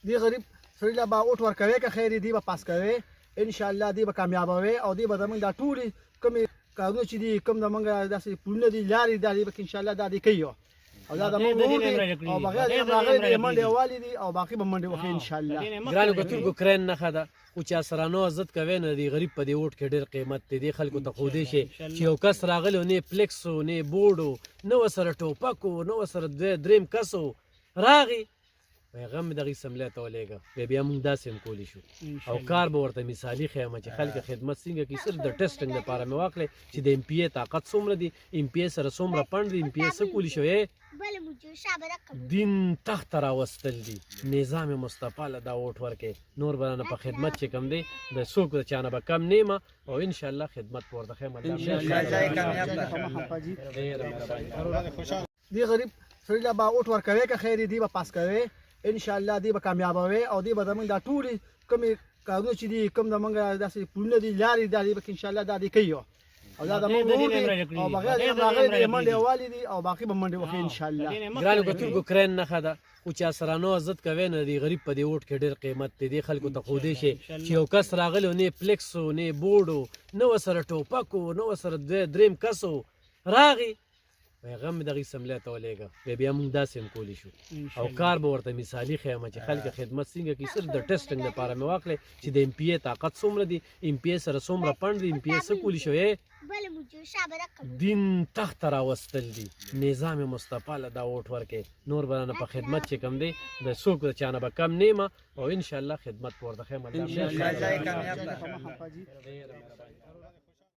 دی غریب سړي له به اوټ ورکوي که خیر دی به پاس کوي ان شاء الله دی به کامیابوي او دی به زموږ دا ټولې کومې کارونه چې دي کوم زموږ داسې پلونه دي لارې دا دی به ان شاء الله دا دی کوي او دا زموږ ورور دي او بغیر د راغلي دي منډې والي دي او باقي به منډې وکړي ان شاء الله. ګرانو کتونکو کرین نښه ده خو چې اسرانو عزت کوي نه دی غریب په دې اوټ کې ډېر قیمت دی دې خلکو ته ښودی شي چې یو کس راغلی و نه پلیکس و نه بورډ و نه ورسره ټوپک و نه ورسره دریم کس و راغی پیغام مې دغې سملې ته ولېږه بیا موږ داسې هم کولی شو او کار به ورته مثالي ښیم چې خلک خدمت څنګه کوي صرف د ټسټنګ لپاره مې واخلې چې د ایم پی ای طاقت څومره دي ایم پی ای سره څومره پنډ دي ایم پی ای څه کولی شوی دین تخت راوستل دي نظام مصطفی له دا اوټ ورکې نور به نه په خدمت چې کم دی د څوک د چا نه به کم نیمه او انشاءالله خدمت به ورته ښیم دی غریب سړي له به اوټ ورکوي که خیر دی به پاس کوي ان شاء الله دی به کامیابوي او دی به زموږ دا ټولې کومې کارونه چې دي کوم زموږ داسې پلونه دي لارې دا دی به ان شاء الله دا دی کوي او دا زموږ ورور دي او بغیر د راغلي دي منډې والي دي او باقي به منډې وکړي ان شاء الله. ګرانو کتونکو کرین نښه ده خو چې اسرانو عزت کوي نه دی غریب په دې اوټ کې ډېر قیمت دی دې خلکو ته ښودی شي چې یو کس راغلی و نه پلیکس و نه بورډ و نه ورسره ټوپک و نه ورسره دریم کس و راغی پیغام مې دغې سملې ته ولېږه بیا موږ داسې هم کولی شو او کار به ورته مثالي ښیم چې خلک خدمت څنګه کوي صرف د ټسټنګ لپاره مې واخلې چې د ایم پی ای طاقت څومره دي ایم پی ای سره څومره پنډ دي ایم پی ای څه کولی شوی دین تخت راوستل دي نظام مصطفی له دا اوټ ورکې نور به نه په خدمت چې کم دی د څوک د چا نه به کم نیمه او انشاءالله خدمت به ورته ښیم